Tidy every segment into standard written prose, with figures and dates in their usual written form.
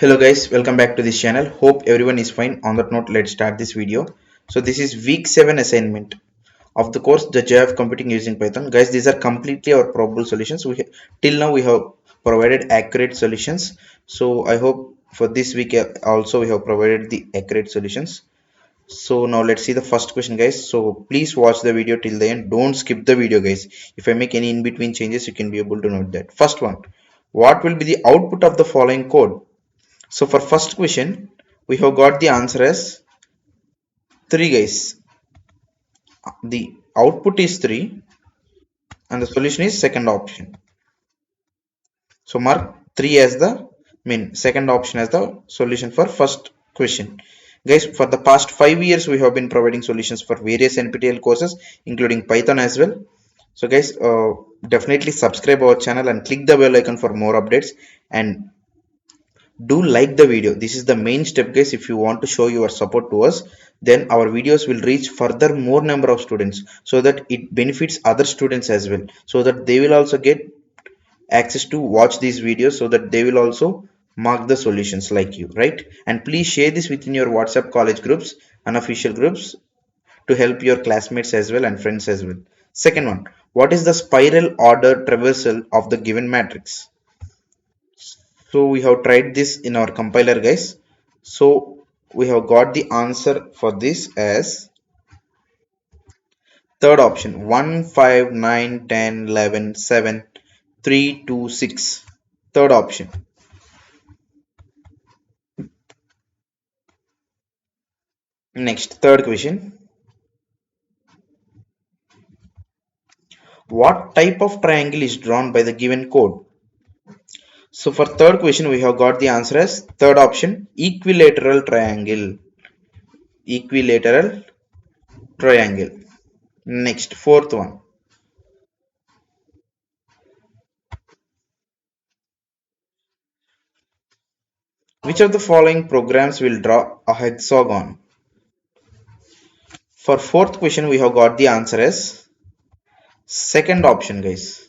Hello guys, welcome back to this channel. Hope everyone is fine. On that note, let's start this video. So this is week 7 assignment of the course the joy of computing using Python. Guys, these are completely our probable solutions. Till now we have provided accurate solutions. So I hope for this week also we have provided the accurate solutions. So now let's see the first question, guys. So please watch the video till the end. Don't skip the video, guys. If I make any in between changes, you can be able to note that. First one, what will be the output of the following code? So for first question, we have got the answer as 3, guys. The output is 3 and the solution is second option. So mark 3 as the second option as the solution for first question. Guys, for the past 5 years, we have been providing solutions for various NPTEL courses, including Python as well. So guys, definitely subscribe our channel and click the bell icon for more updates, and do like the video. This is the main step, guys. If you want to show your support to us, then our videos will reach further more number of students, so that it benefits other students as well, so that they will also get access to watch these videos, so that they will also mark the solutions like you, right? And please share this within your WhatsApp college groups, unofficial groups, to help your classmates as well and friends as well. Second one, what is the spiral order traversal of the given matrix? So we have tried this in our compiler, guys. So we have got the answer for this as third option: 1 5 9 10 11 7 3 2 6. Third option. Next, third question: what type of triangle is drawn by the given code? So for third question, we have got the answer as third option: equilateral triangle. Equilateral triangle. Next, fourth one: which of the following programs will draw a hexagon? For fourth question, we have got the answer as second option, guys.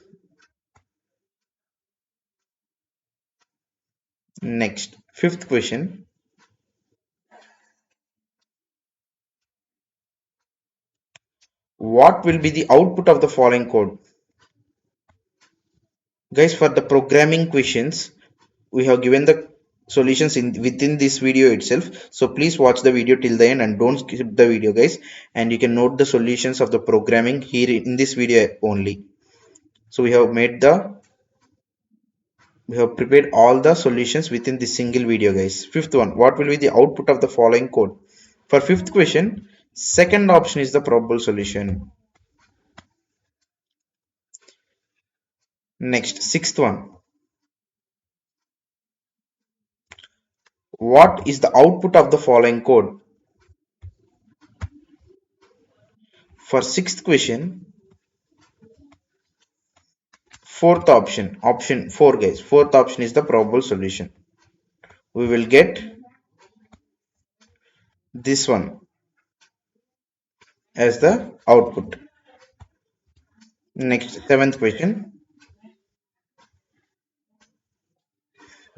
Next, fifth question: what will be the output of the following code? Guys, for the programming questions, we have given the solutions within this video itself. So please watch the video till the end and don't skip the video, guys. And you can note the solutions of the programming here in this video only. So we have prepared all the solutions within this single video, guys. Fifth one, what will be the output of the following code? For fifth question, second option is the probable solution. Next, sixth one, what is the output of the following code? For sixth question, fourth option 4, guys. Fourth option is the probable solution. We will get this one as the output. Next, seventh question,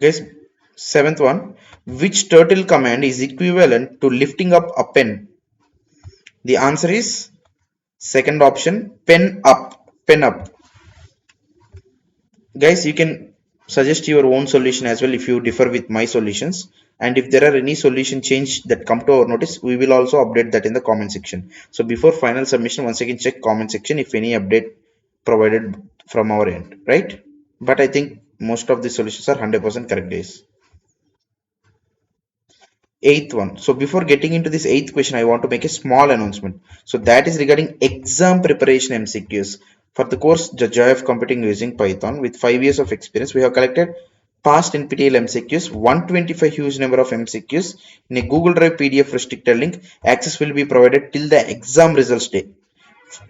guys. Seventh one, which turtle command is equivalent to lifting up a pen? The answer is second option, pen up. Pen up. Guys, you can suggest your own solution as well if you differ with my solutions, and if there are any solution change that come to our notice, we will also update that in the comment section. So before final submission, once again check comment section if any update provided from our end, right? But I think most of the solutions are 100% correct, guys. Eighth one. So before getting into this eighth question, I want to make a small announcement. So that is regarding exam preparation MCQs. For the course The Joy of Computing Using Python, with 5 years of experience, we have collected past NPTEL MCQs, 125 huge number of MCQs in a Google Drive PDF restricted link. Access will be provided till the exam results day.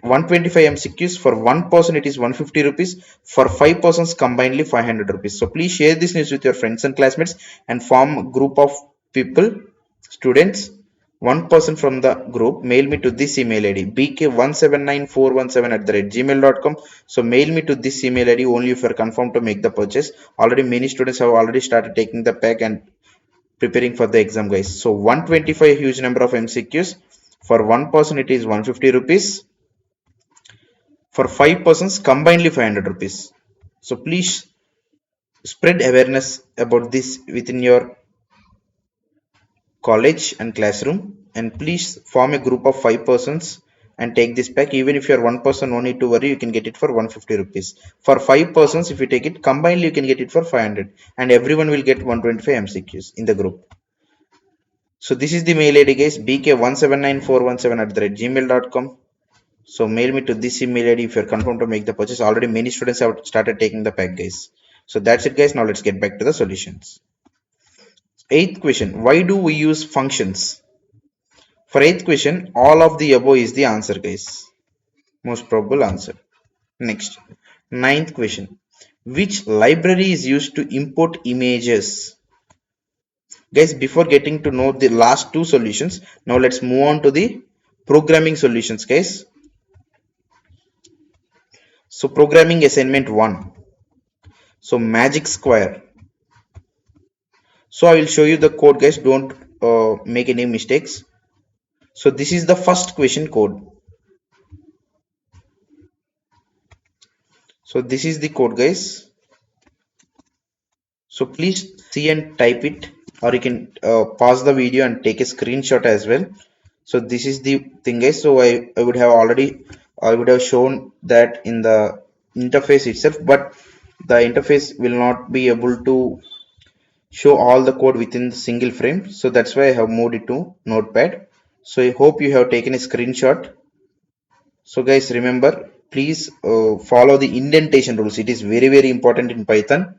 125 MCQs for one person, it is 150 rupees. For 5 persons combinedly 500 rupees. So please share this news with your friends and classmates and form a group of people, students. One person from the group, mail me to this email id bk179417@gmail.com. So mail me to this email id only if you are confirmed to make the purchase. Already many students have already started taking the pack, and preparing for the exam, guys. So 125 huge number of MCQs. For one person it is 150 rupees. For 5 persons combinedly 500 rupees. So please spread awareness about this within your college and classroom, and please form a group of 5 persons and take this pack. Even if you're one person, no need to worry, you can get it for 150 rupees. For 5 persons, if you take it combinedly, you can get it for 500, and everyone will get 125 MCQs in the group. So this is the mail ID, guys, bk179417@gmail.com. So mail me to this email ID if you're confirmed to make the purchase. Already many students have started taking the pack, guys. So that's it, guys. Now let's get back to the solutions. Eighth question, why do we use functions? For eighth question, all of the above is the answer, guys. Most probable answer. Next, ninth question, which library is used to import images? Guys, before getting to know the last two solutions, now let's move on to the programming solutions, guys. So programming assignment 1. So magic square. So I will show you the code, guys. Don't make any mistakes. So this is the first question code. So this is the code, guys. So please see and type it, or you can pause the video and take a screenshot as well. So this is the thing, guys. So I would have shown that in the interface itself, but the interface will not be able to show all the code within the single frame. So that's why I have moved it to notepad. So I hope you have taken a screenshot. So guys, remember, please follow the indentation rules. It is very important in Python.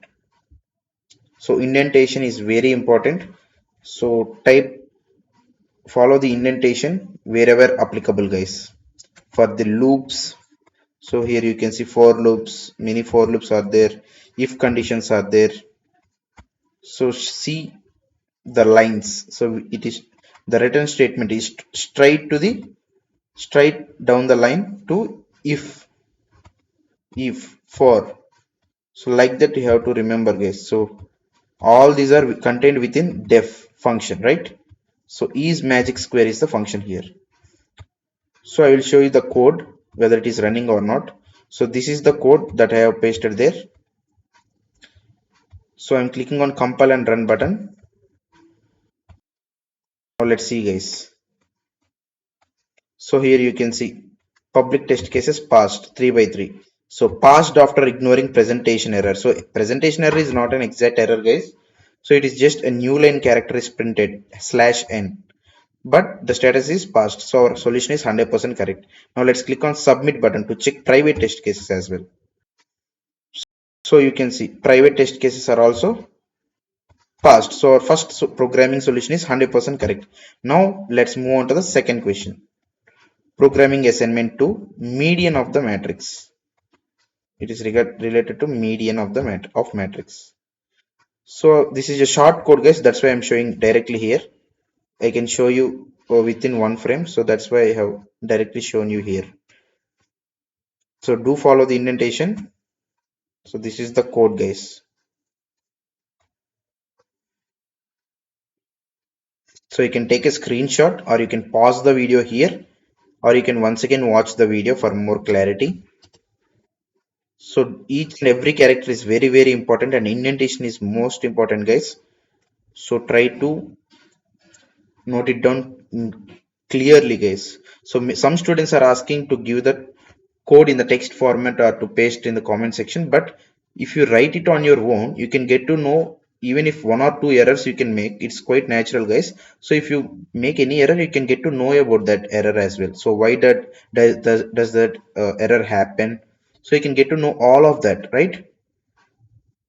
So indentation is very important. So follow the indentation wherever applicable, guys. For the loops, so here you can see for loops, many for loops are there, if conditions are there. So see the lines. So it is the return statement is straight down the line to if for. So like that you have to remember, guys. So all these are contained within def function, right? So is magic square is the function here. So I will show you the code whether it is running or not. So this is the code that I have pasted there. So I'm clicking on compile and run button. Now let's see, guys. So here you can see public test cases passed 3 by 3. So passed after ignoring presentation error. So presentation error is not an exact error, guys. So it is just a new line character is printed /n. But the status is passed. So our solution is 100% correct. Now let's click on submit button to check private test cases as well. So you can see private test cases are also passed. So our first programming solution is 100% correct. Now let's move on to the second question. Programming assignment 2, median of the matrix. It is related to median of the matrix. So this is a short code, guys. That's why I'm showing directly here. I can show you within one frame. So that's why I have directly shown you here. So do follow the indentation. So this is the code, guys. So you can take a screenshot, or you can pause the video here, or you can once again watch the video for more clarity. So each and every character is very important, and indentation is most important, guys. So try to note it down clearly, guys. So some students are asking to give the code in the text format or to paste in the comment section, but if you write it on your own, you can get to know even if one or two errors you can make. It's quite natural, guys. So if you make any error, you can get to know about that error as well. So why does that error happen? So you can get to know all of that, right?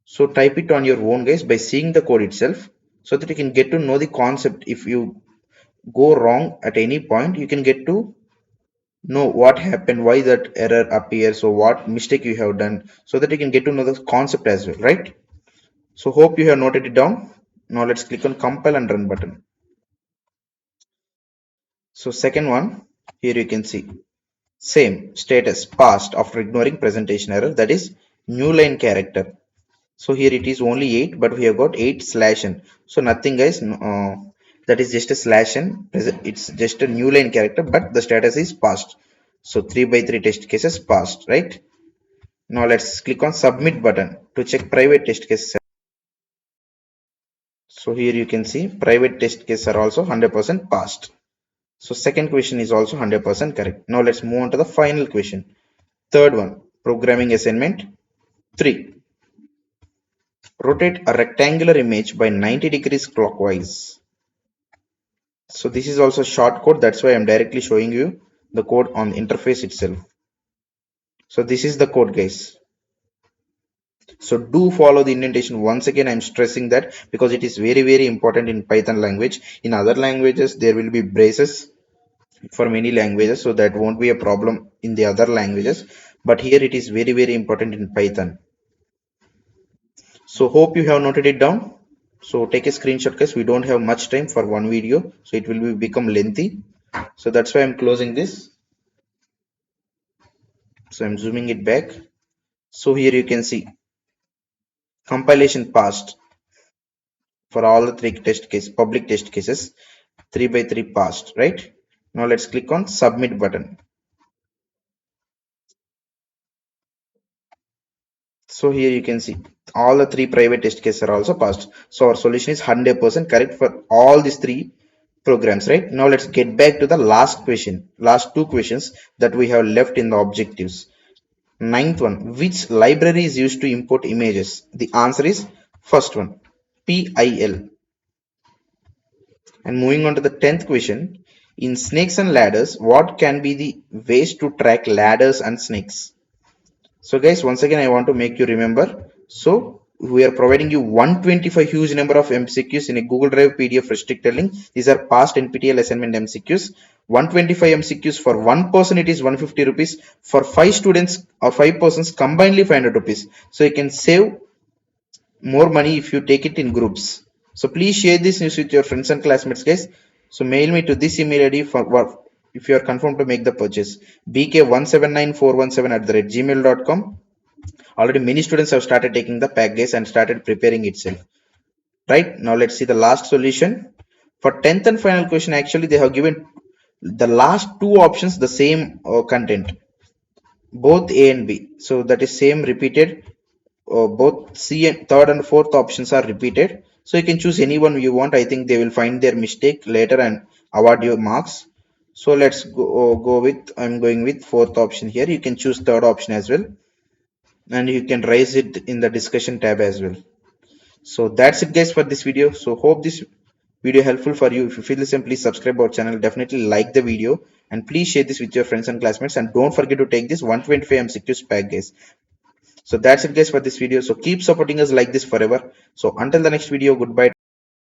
So type it on your own, guys, by seeing the code itself, so that you can get to know the concept. If you go wrong at any point, you can get to know what happened, why that error appears, or what mistake you have done, so that you can get to know the concept as well, right? So hope you have noted it down. Now let's click on compile and run button. So second one, here you can see same status passed after ignoring presentation error, that is new line character. So here it is only 8, but we have got 8 slash n. So nothing guys, that is just a slash n. It's just a new line character, but the status is passed. So 3 by 3 test cases passed, right? Now let's click on submit button to check private test cases. So here you can see private test cases are also 100% passed. So second question is also 100% correct. Now let's move on to the final question. Third one, programming assignment 3. Rotate a rectangular image by 90 degrees clockwise. So this is also short code. That's why I'm directly showing you the code on the interface itself. So this is the code guys. So do follow the indentation. Once again, I'm stressing that because it is very important in Python language. In other languages, there will be braces for many languages. So that won't be a problem in the other languages. But here it is very important in Python. So hope you have noted it down. So take a screenshot guys. We don't have much time for one video. So it will become lengthy. So that's why I'm closing this. So I'm zooming it back. So here you can see compilation passed for all the three test case public test cases. 3 by 3 passed, right? Now let's click on submit button. So here you can see all the three private test cases are also passed. So our solution is 100% correct for all these three programs, right? Now let's get back to the last question, last two questions that we have left in the objectives. Ninth one, which library is used to import images? The answer is first one, PIL. And moving on to the 10th question, in snakes and ladders, what can be the ways to track ladders and snakes? So guys, once again, I want to make you remember. So we are providing you 125 huge number of MCQs in a Google Drive PDF restricted link. These are past NPTEL assignment MCQs. 125 MCQs for one person, it is 150 rupees. For 5 students or 5 persons, combinedly 500 rupees. So you can save more money if you take it in groups. So please share this news with your friends and classmates, guys. So mail me to this email ID for what if you are confirmed to make the purchase. bk179417@gmail.com. Already many students have started taking the pack, guys, and started preparing itself. Right now, let's see the last solution for 10th and final question. Actually, they have given the last two options the same content, both A and B. So that is same repeated. Both C and third and fourth options are repeated. So you can choose any one you want. I think they will find their mistake later and award you marks. So let's go with, I'm going with fourth option here. You can choose third option as well. And you can raise it in the discussion tab as well. So that's it guys for this video. So hope this video helpful for you. If you feel the same, please subscribe our channel. Definitely like the video and please share this with your friends and classmates. And don't forget to take this 125 MCQs pack guys. So that's it guys for this video. So keep supporting us like this forever. So until the next video, goodbye.